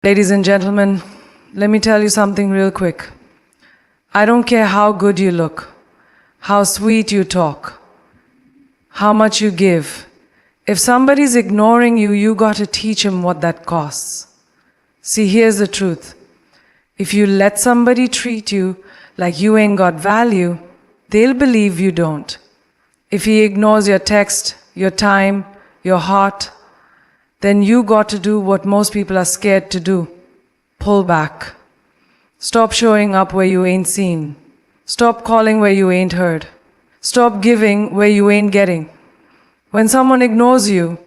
Ladies and gentlemen, let me tell you something real quick. I don't care how good you look, how sweet you talk, how much you give. If somebody's ignoring you, you got to teach him what that costs. See, here's the truth. If you let somebody treat you like you ain't got value, they'll believe you don't. If he ignores your text, your time, your heart, then you got to do what most people are scared to do. Pull back. Stop showing up where you ain't seen. Stop calling where you ain't heard. Stop giving where you ain't getting. When someone ignores you,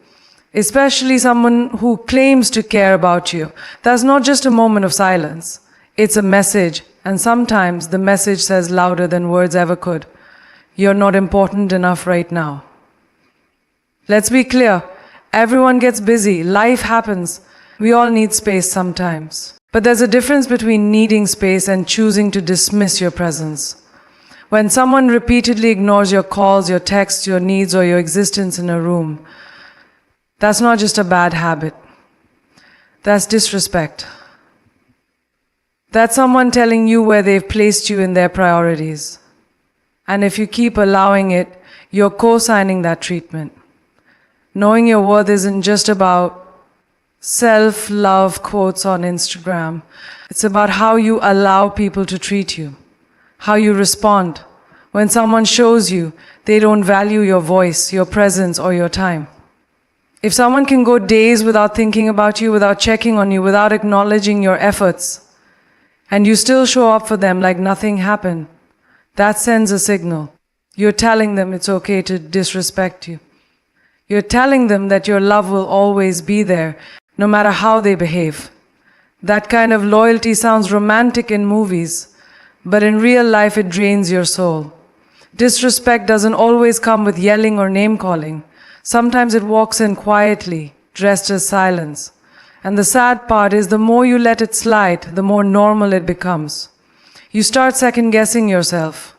especially someone who claims to care about you, that's not just a moment of silence. It's a message, and sometimes the message says louder than words ever could. You're not important enough right now. Let's be clear. Everyone gets busy. Life happens. We all need space sometimes. But there's a difference between needing space and choosing to dismiss your presence. When someone repeatedly ignores your calls, your texts, your needs, or your existence in a room, that's not just a bad habit. That's disrespect. That's someone telling you where they've placed you in their priorities. And if you keep allowing it, you're co-signing that treatment. Knowing your worth isn't just about self-love quotes on Instagram. It's about how you allow people to treat you, how you respond when someone shows you they don't value your voice, your presence, or your time. If someone can go days without thinking about you, without checking on you, without acknowledging your efforts, and you still show up for them like nothing happened, that sends a signal. You're telling them it's okay to disrespect you. You're telling them that your love will always be there, no matter how they behave. That kind of loyalty sounds romantic in movies, but in real life it drains your soul. Disrespect doesn't always come with yelling or name-calling. Sometimes it walks in quietly, dressed as silence. And the sad part is the more you let it slide, the more normal it becomes. You start second-guessing yourself,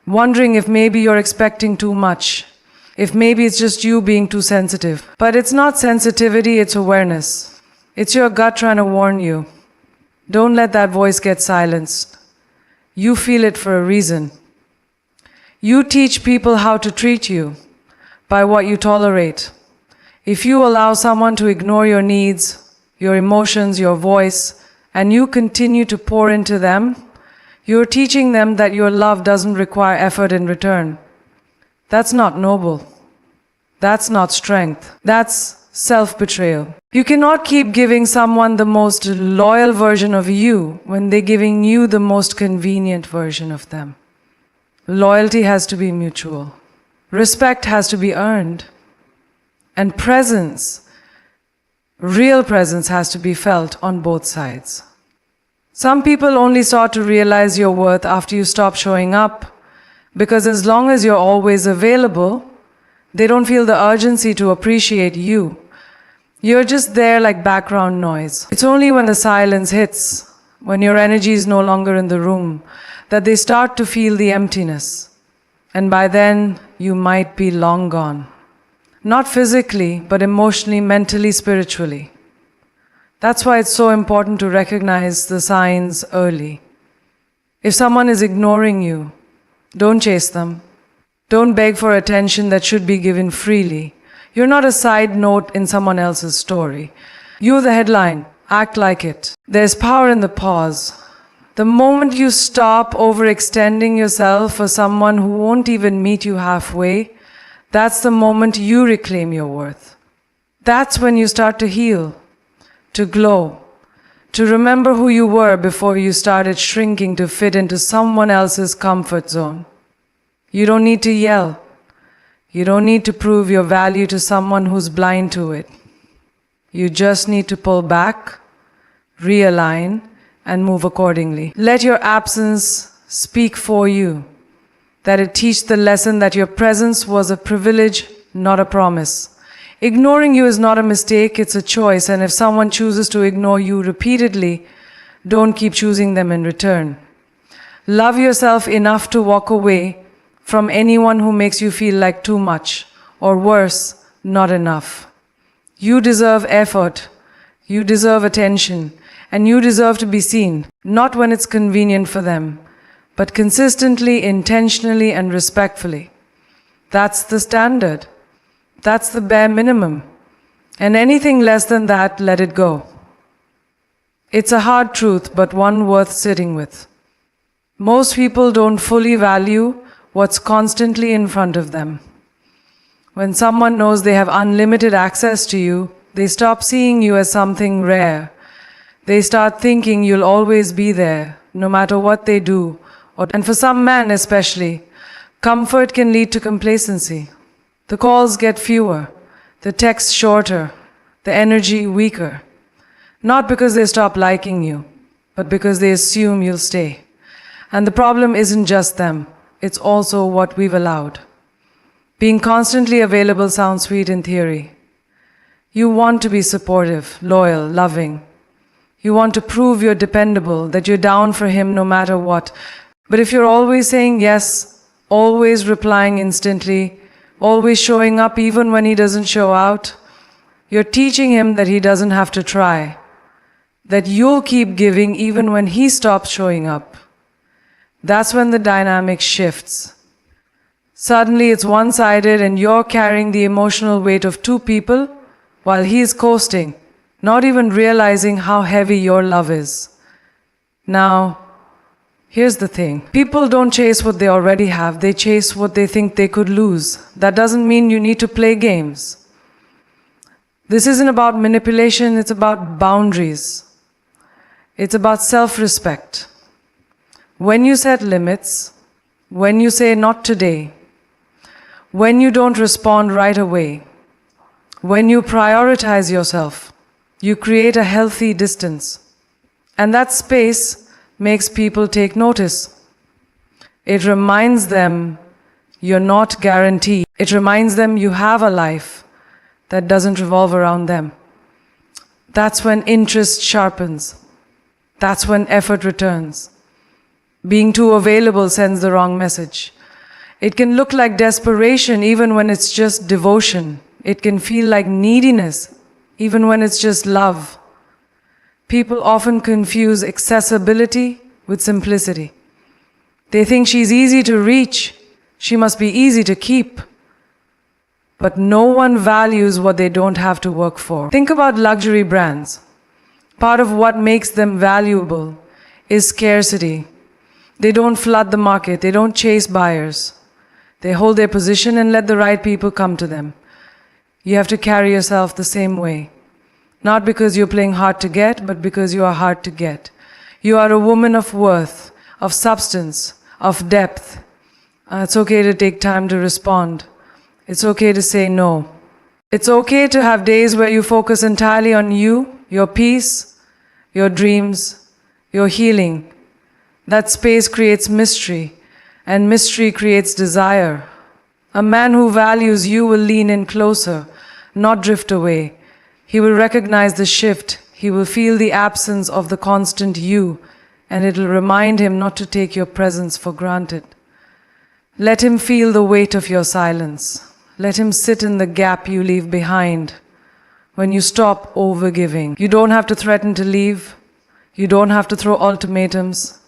wondering if maybe you're expecting too much, if maybe it's just you being too sensitive. But it's not sensitivity, it's awareness. It's your gut trying to warn you. Don't let that voice get silenced. You feel it for a reason. You teach people how to treat you by what you tolerate. If you allow someone to ignore your needs, your emotions, your voice, and you continue to pour into them, you're teaching them that your love doesn't require effort in return. That's not noble. That's not strength. That's self-betrayal. You cannot keep giving someone the most loyal version of you when they're giving you the most convenient version of them. Loyalty has to be mutual. Respect has to be earned. And presence, real presence, has to be felt on both sides. Some people only start to realize your worth after you stop showing up, because as long as you're always available, they don't feel the urgency to appreciate you. You're just there like background noise. It's only when the silence hits, when your energy is no longer in the room, that they start to feel the emptiness. And by then, you might be long gone. Not physically, but emotionally, mentally, spiritually. That's why it's so important to recognize the signs early. If someone is ignoring you, don't chase them. Don't beg for attention that should be given freely. You're not a side note in someone else's story. You're the headline. Act like it. There's power in the pause. The moment you stop overextending yourself for someone who won't even meet you halfway, that's the moment you reclaim your worth. That's when you start to heal, to glow, to remember who you were before you started shrinking to fit into someone else's comfort zone. You don't need to yell. You don't need to prove your value to someone who's blind to it. You just need to pull back, realign, and move accordingly. Let your absence speak for you, that it teach the lesson that your presence was a privilege, not a promise. Ignoring you is not a mistake, it's a choice, and if someone chooses to ignore you repeatedly, don't keep choosing them in return. Love yourself enough to walk away from anyone who makes you feel like too much, or worse, not enough. You deserve effort. You deserve attention. and you deserve to be seen, not when it's convenient for them, but consistently, intentionally, and respectfully. That's the standard. That's the bare minimum. And anything less than that, let it go. It's a hard truth, but one worth sitting with. Most people don't fully value what's constantly in front of them. When someone knows they have unlimited access to you, they stop seeing you as something rare. They start thinking you'll always be there, no matter what they do. And for some men especially, comfort can lead to complacency. The calls get fewer, the texts shorter, the energy weaker. Not because they stop liking you, but because they assume you'll stay. And the problem isn't just them, it's also what we've allowed. Being constantly available sounds sweet in theory. You want to be supportive, loyal, loving. You want to prove you're dependable, that you're down for him no matter what. But if you're always saying yes, always replying instantly, always showing up even when he doesn't show out, you're teaching him that he doesn't have to try. That you'll keep giving even when he stops showing up. That's when the dynamic shifts. Suddenly it's one-sided and you're carrying the emotional weight of two people while he's coasting, not even realizing how heavy your love is. Now, here's the thing. People don't chase what they already have, they chase what they think they could lose. That doesn't mean you need to play games. This isn't about manipulation, it's about boundaries. It's about self-respect. When you set limits, when you say not today, when you don't respond right away, when you prioritize yourself, you create a healthy distance. And that space makes people take notice. It reminds them you're not guaranteed. It reminds them you have a life that doesn't revolve around them. That's when interest sharpens. That's when effort returns. Being too available sends the wrong message. It can look like desperation even when it's just devotion. It can feel like neediness even when it's just love. People often confuse accessibility with simplicity. They think she's easy to reach, she must be easy to keep. But no one values what they don't have to work for. Think about luxury brands. Part of what makes them valuable is scarcity. They don't flood the market, they don't chase buyers. They hold their position and let the right people come to them. You have to carry yourself the same way. Not because you're playing hard to get, but because you are hard to get. You are a woman of worth, of substance, of depth. It's okay to take time to respond. It's okay to say no. It's okay to have days where you focus entirely on you, your peace, your dreams, your healing. That space creates mystery, and mystery creates desire. A man who values you will lean in closer, not drift away. He will recognize the shift. He will feel the absence of the constant you, and it'll remind him not to take your presence for granted. Let him feel the weight of your silence. Let him sit in the gap you leave behind when you stop overgiving. You don't have to threaten to leave. You don't have to throw ultimatums.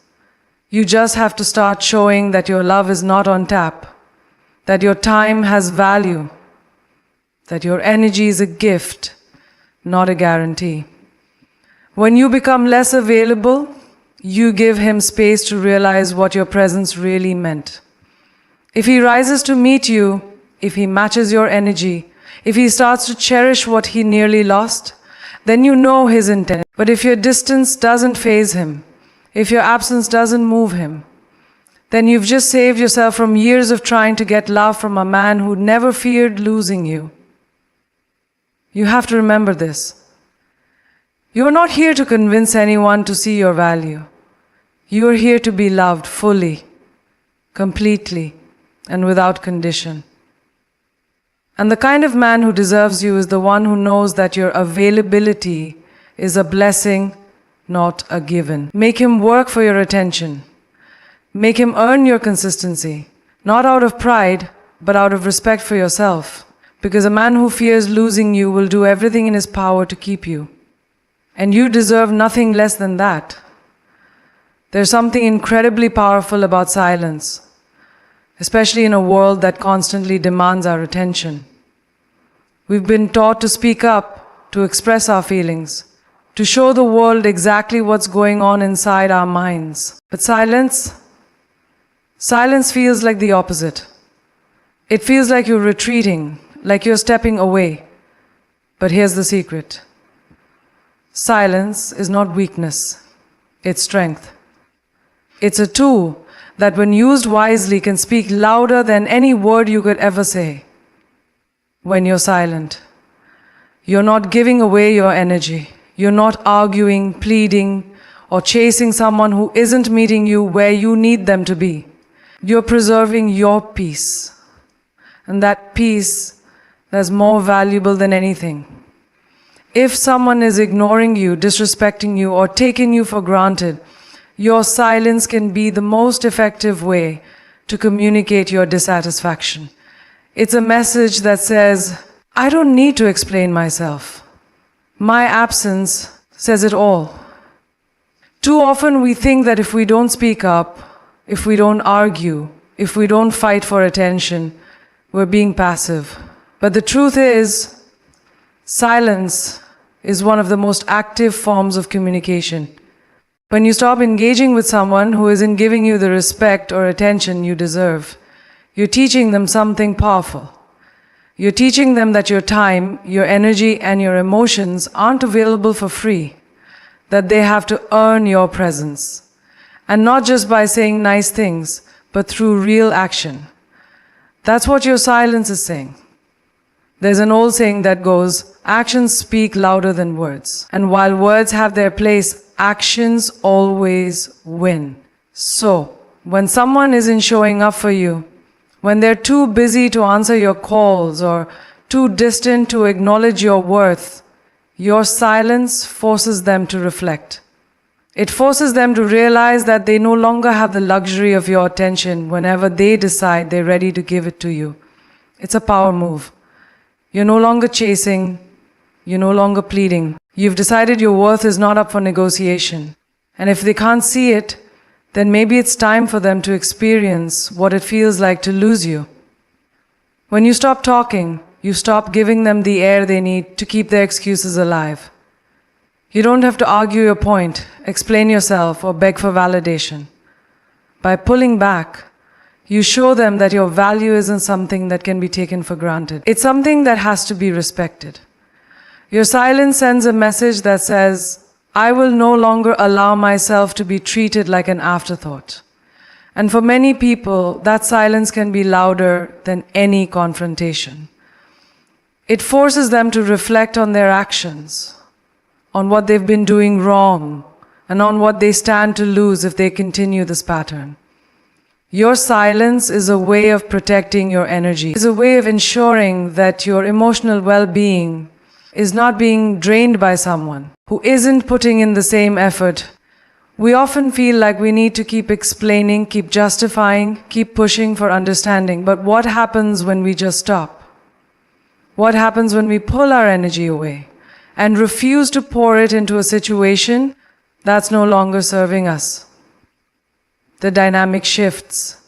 You just have to start showing that your love is not on tap, that your time has value, that your energy is a gift, not a guarantee. When you become less available, you give him space to realize what your presence really meant. If he rises to meet you, if he matches your energy, if he starts to cherish what he nearly lost, then you know his intent. But if your distance doesn't faze him, if your absence doesn't move him, then you've just saved yourself from years of trying to get love from a man who never feared losing you. You have to remember this. You are not here to convince anyone to see your value. You are here to be loved fully, completely, and without condition. And the kind of man who deserves you is the one who knows that your availability is a blessing, not a given. Make him work for your attention. Make him earn your consistency, not out of pride, but out of respect for yourself. Because a man who fears losing you will do everything in his power to keep you. And you deserve nothing less than that. There's something incredibly powerful about silence, especially in a world that constantly demands our attention. We've been taught to speak up, to express our feelings, to show the world exactly what's going on inside our minds. But silence feels like the opposite. It feels like you're retreating, like you're stepping away. But here's the secret. Silence is not weakness, it's strength. It's a tool that, when used wisely, can speak louder than any word you could ever say. When you're silent, you're not giving away your energy. You're not arguing, pleading, or chasing someone who isn't meeting you where you need them to be. You're preserving your peace. And that peace is more valuable than anything. If someone is ignoring you, disrespecting you, or taking you for granted, your silence can be the most effective way to communicate your dissatisfaction. It's a message that says, I don't need to explain myself. My absence says it all. Too often we think that if we don't speak up, if we don't argue, if we don't fight for attention, we're being passive. But the truth is, silence is one of the most active forms of communication. When you stop engaging with someone who isn't giving you the respect or attention you deserve, you're teaching them something powerful. You're teaching them that your time, your energy, and your emotions aren't available for free, that they have to earn your presence. And not just by saying nice things, but through real action. That's what your silence is saying. There's an old saying that goes, actions speak louder than words. And while words have their place, actions always win. So, when someone isn't showing up for you, when they're too busy to answer your calls or too distant to acknowledge your worth, your silence forces them to reflect. It forces them to realize that they no longer have the luxury of your attention whenever they decide they're ready to give it to you. It's a power move. You're no longer chasing, you're no longer pleading. You've decided your worth is not up for negotiation. And if they can't see it, then maybe it's time for them to experience what it feels like to lose you. When you stop talking, you stop giving them the air they need to keep their excuses alive. You don't have to argue your point, explain yourself, or beg for validation. By pulling back, you show them that your value isn't something that can be taken for granted. It's something that has to be respected. Your silence sends a message that says, I will no longer allow myself to be treated like an afterthought. And for many people, that silence can be louder than any confrontation. It forces them to reflect on their actions, on what they've been doing wrong, and on what they stand to lose if they continue this pattern. Your silence is a way of protecting your energy. It's a way of ensuring that your emotional well-being is not being drained by someone who isn't putting in the same effort. We often feel like we need to keep explaining, keep justifying, keep pushing for understanding. But what happens when we just stop? What happens when we pull our energy away and refuse to pour it into a situation that's no longer serving us? The dynamic shifts.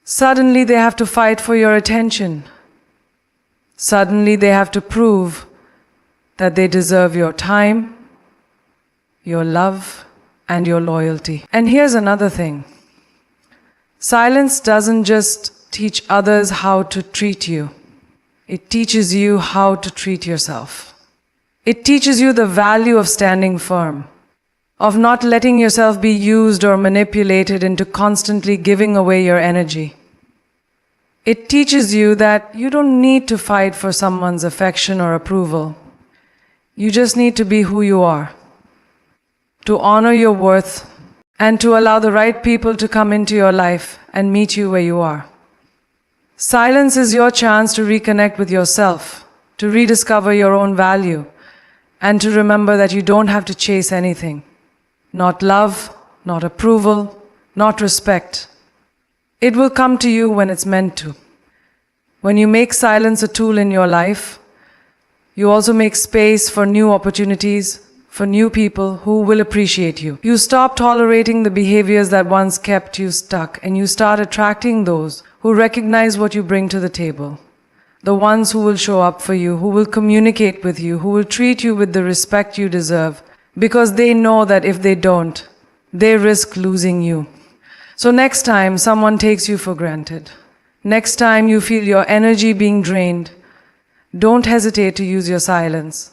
Suddenly they have to fight for your attention. Suddenly they have to prove that they deserve your time, your love, and your loyalty. And here's another thing. Silence doesn't just teach others how to treat you. It teaches you how to treat yourself. It teaches you the value of standing firm, of not letting yourself be used or manipulated into constantly giving away your energy. It teaches you that you don't need to fight for someone's affection or approval. You just need to be who you are, to honor your worth, and to allow the right people to come into your life and meet you where you are. Silence is your chance to reconnect with yourself, to rediscover your own value, and to remember that you don't have to chase anything. Not love, not approval, not respect. It will come to you when it's meant to. When you make silence a tool in your life, You also make space for new opportunities, for new people who will appreciate you. You stop tolerating the behaviors that once kept you stuck, and you start attracting those who recognize what you bring to the table. The ones who will show up for you, who will communicate with you, who will treat you with the respect you deserve, because they know that if they don't, they risk losing you. So next time someone takes you for granted, next time you feel your energy being drained, don't hesitate to use your silence.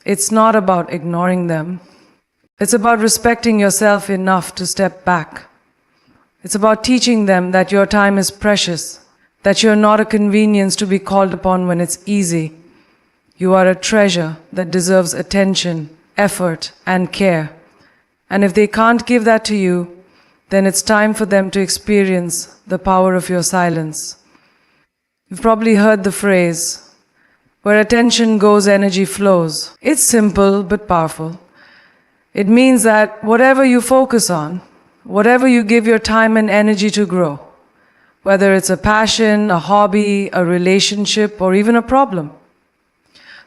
It's not about ignoring them. It's about respecting yourself enough to step back. It's about teaching them that your time is precious, that you're not a convenience to be called upon when it's easy. You are a treasure that deserves attention, effort, and care. And if they can't give that to you, then it's time for them to experience the power of your silence. You've probably heard the phrase, where attention goes, energy flows. It's simple but powerful. It means that whatever you focus on, whatever you give your time and energy to grow, whether it's a passion, a hobby, a relationship, or even a problem,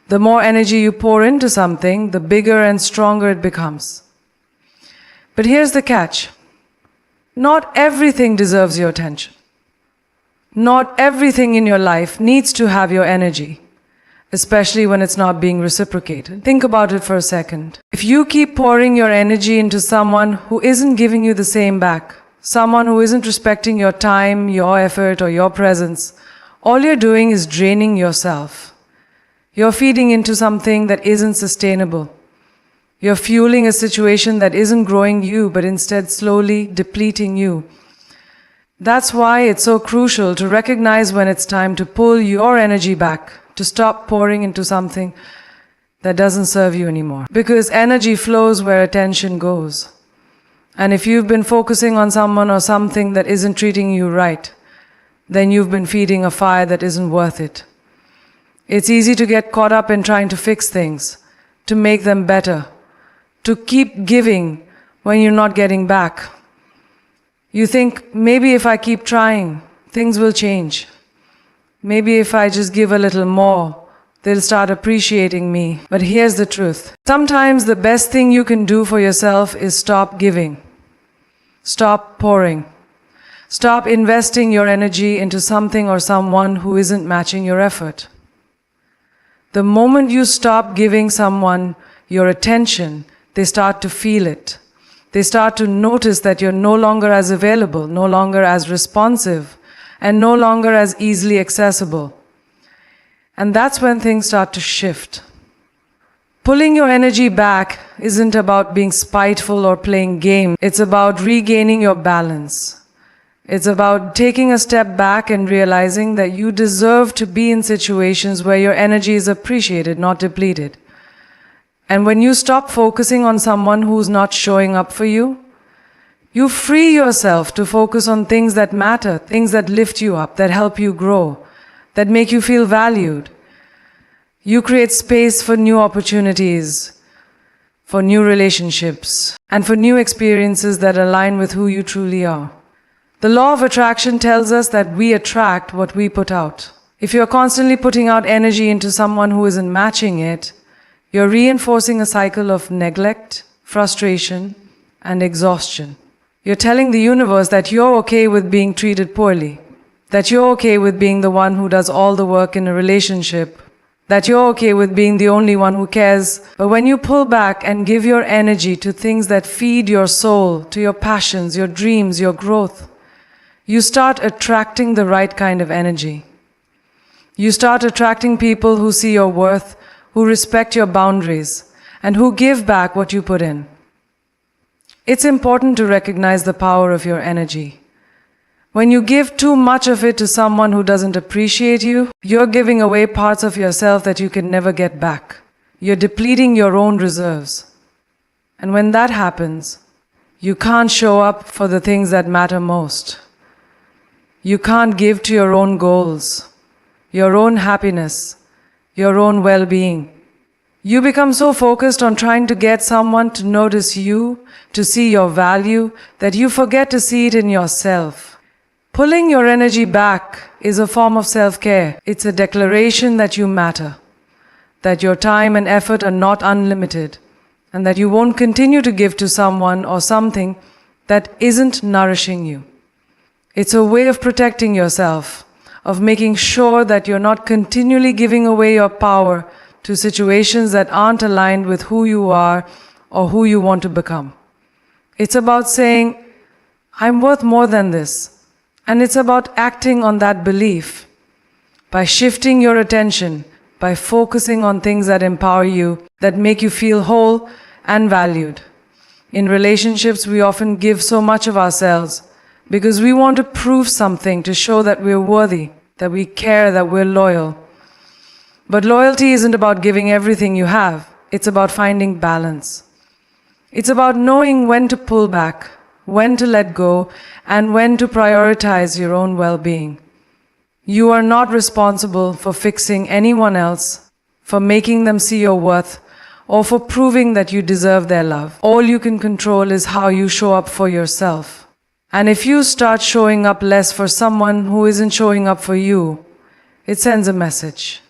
the more energy you pour into something, the bigger and stronger it becomes. But here's the catch. Not everything deserves your attention. Not everything in your life needs to have your energy, especially when it's not being reciprocated. Think about it for a second. If you keep pouring your energy into someone who isn't giving you the same back, someone who isn't respecting your time, your effort, or your presence, all you're doing is draining yourself. You're feeding into something that isn't sustainable. You're fueling a situation that isn't growing you, but instead slowly depleting you. That's why it's so crucial to recognize when it's time to pull your energy back, to stop pouring into something that doesn't serve you anymore. Because energy flows where attention goes. And if you've been focusing on someone or something that isn't treating you right, then you've been feeding a fire that isn't worth it. It's easy to get caught up in trying to fix things, to make them better, to keep giving when you're not getting back. You think, maybe if I keep trying, things will change. Maybe if I just give a little more, they'll start appreciating me. But here's the truth. Sometimes the best thing you can do for yourself is stop giving. Stop pouring. Stop investing your energy into something or someone who isn't matching your effort. The moment you stop giving someone your attention, they start to feel it. They start to notice that you're no longer as available, no longer as responsive, and no longer as easily accessible. And that's when things start to shift. Pulling your energy back isn't about being spiteful or playing games. It's about regaining your balance. It's about taking a step back and realizing that you deserve to be in situations where your energy is appreciated, not depleted. And when you stop focusing on someone who's not showing up for you, you free yourself to focus on things that matter, things that lift you up, that help you grow, that make you feel valued. You create space for new opportunities, for new relationships, and for new experiences that align with who you truly are. The law of attraction tells us that we attract what we put out. If you're constantly putting out energy into someone who isn't matching it, you're reinforcing a cycle of neglect, frustration, and exhaustion. You're telling the universe that you're okay with being treated poorly, that you're okay with being the one who does all the work in a relationship, that you're okay with being the only one who cares. But when you pull back and give your energy to things that feed your soul, to your passions, your dreams, your growth, you start attracting the right kind of energy. You start attracting people who see your worth, who respect your boundaries, and who give back what you put in. It's important to recognize the power of your energy. When you give too much of it to someone who doesn't appreciate you, you're giving away parts of yourself that you can never get back. You're depleting your own reserves. And when that happens, you can't show up for the things that matter most. You can't give to your own goals, your own happiness, your own well-being. You become so focused on trying to get someone to notice you, to see your value, that you forget to see it in yourself. Pulling your energy back is a form of self-care. It's a declaration that you matter, that your time and effort are not unlimited, and that you won't continue to give to someone or something that isn't nourishing you. It's a way of protecting yourself, of making sure that you're not continually giving away your power to situations that aren't aligned with who you are or who you want to become. It's about saying, I'm worth more than this. And it's about acting on that belief by shifting your attention, by focusing on things that empower you, that make you feel whole and valued. In relationships, we often give so much of ourselves because we want to prove something to show that we're worthy, that we care, that we're loyal. But loyalty isn't about giving everything you have. It's about finding balance. It's about knowing when to pull back, when to let go, and when to prioritize your own well-being. You are not responsible for fixing anyone else, for making them see your worth, or for proving that you deserve their love. All you can control is how you show up for yourself. And if you start showing up less for someone who isn't showing up for you, it sends a message.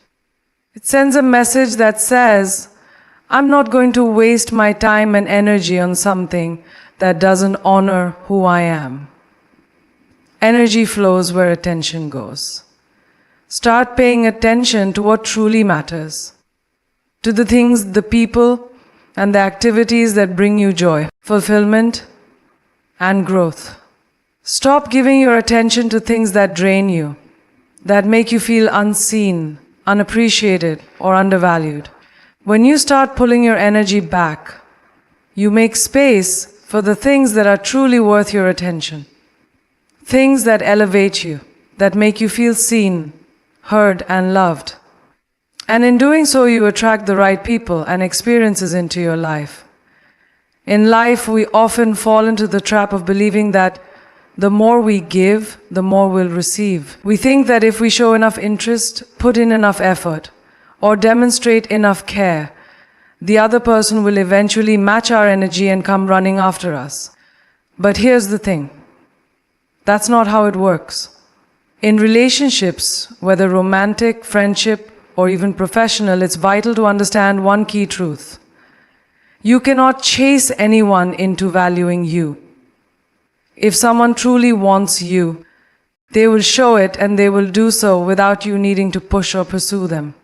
It sends a message that says, I'm not going to waste my time and energy on something that doesn't honor who I am. Energy flows where attention goes. Start paying attention to what truly matters, to the things, the people, and the activities that bring you joy, fulfillment, and growth. Stop giving your attention to things that drain you, that make you feel unseen, unappreciated, or undervalued. When you start pulling your energy back, you make space for the things that are truly worth your attention. Things that elevate you, that make you feel seen, heard, and loved. And in doing so, you attract the right people and experiences into your life. In life, we often fall into the trap of believing that the more we give, the more we'll receive. We think that if we show enough interest, put in enough effort, or demonstrate enough care, the other person will eventually match our energy and come running after us. But here's the thing. That's not how it works. In relationships, whether romantic, friendship, or even professional, it's vital to understand one key truth. You cannot chase anyone into valuing you. If someone truly wants you, they will show it, and they will do so without you needing to push or pursue them.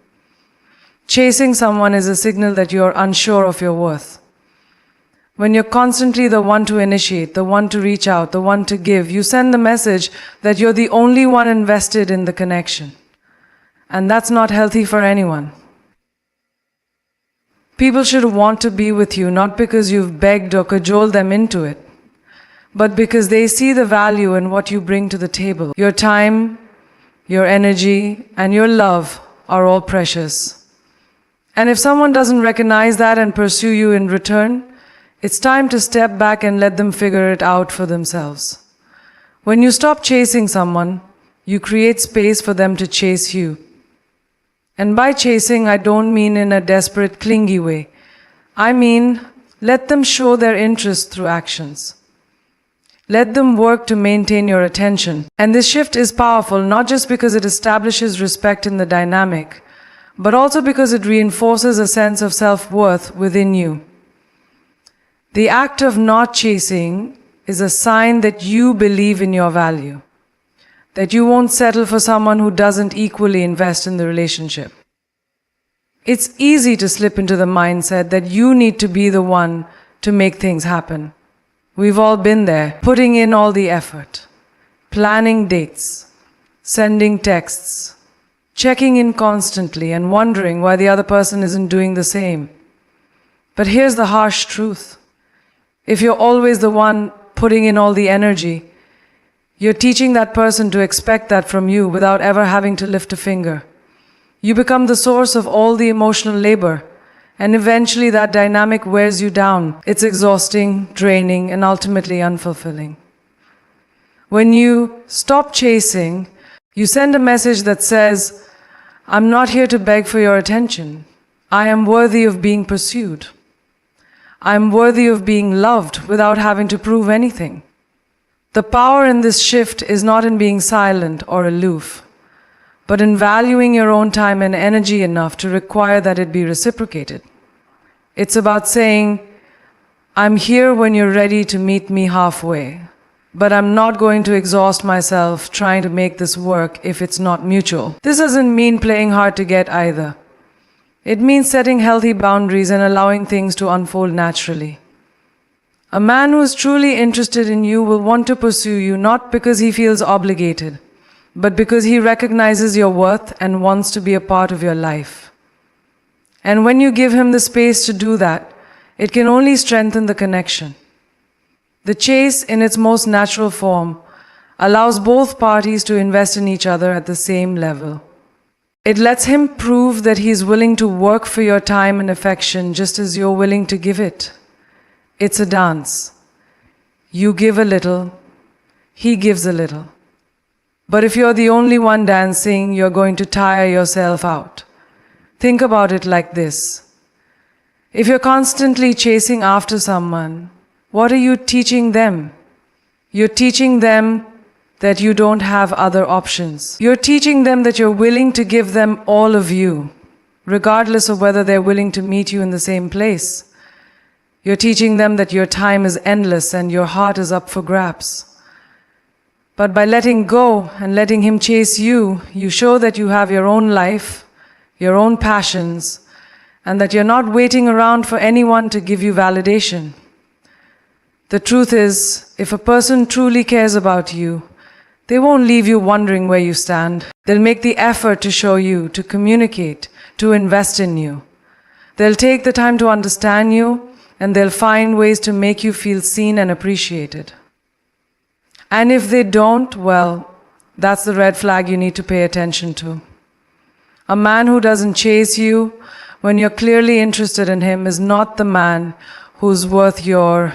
Chasing someone is a signal that you're unsure of your worth. When you're constantly the one to initiate, the one to reach out, the one to give, you send the message that you're the only one invested in the connection. And that's not healthy for anyone. People should want to be with you not because you've begged or cajoled them into it, but because they see the value in what you bring to the table. Your time, your energy, and your love are all precious. And if someone doesn't recognize that and pursue you in return, it's time to step back and let them figure it out for themselves. When you stop chasing someone, you create space for them to chase you. And by chasing, I don't mean in a desperate, clingy way. I mean, let them show their interest through actions. Let them work to maintain your attention. And this shift is powerful, not just because it establishes respect in the dynamic, but also because it reinforces a sense of self-worth within you. The act of not chasing is a sign that you believe in your value, that you won't settle for someone who doesn't equally invest in the relationship. It's easy to slip into the mindset that you need to be the one to make things happen. We've all been there, putting in all the effort, planning dates, sending texts, checking in constantly and wondering why the other person isn't doing the same. But here's the harsh truth. If you're always the one putting in all the energy, you're teaching that person to expect that from you without ever having to lift a finger. You become the source of all the emotional labor, and eventually that dynamic wears you down. It's exhausting, draining, and ultimately unfulfilling. When you stop chasing, you send a message that says, I'm not here to beg for your attention. I am worthy of being pursued. I am worthy of being loved without having to prove anything. The power in this shift is not in being silent or aloof, but in valuing your own time and energy enough to require that it be reciprocated. It's about saying, I'm here when you're ready to meet me halfway, but I'm not going to exhaust myself trying to make this work if it's not mutual. This doesn't mean playing hard to get either. It means setting healthy boundaries and allowing things to unfold naturally. A man who is truly interested in you will want to pursue you not because he feels obligated, but because he recognizes your worth and wants to be a part of your life. And when you give him the space to do that, it can only strengthen the connection. The chase, in its most natural form, allows both parties to invest in each other at the same level. It lets him prove that he is willing to work for your time and affection just as you're willing to give it. It's a dance. You give a little, he gives a little. But if you're the only one dancing, you're going to tire yourself out. Think about it like this. If you're constantly chasing after someone, what are you teaching them? You're teaching them that you don't have other options. You're teaching them that you're willing to give them all of you, regardless of whether they're willing to meet you in the same place. You're teaching them that your time is endless and your heart is up for grabs. But by letting go and letting him chase you, you show that you have your own life, your own passions, and that you're not waiting around for anyone to give you validation. The truth is, if a person truly cares about you, they won't leave you wondering where you stand. They'll make the effort to show you, to communicate, to invest in you. They'll take the time to understand you, and they'll find ways to make you feel seen and appreciated. And if they don't, well, that's the red flag you need to pay attention to. A man who doesn't chase you when you're clearly interested in him is not the man who's worth your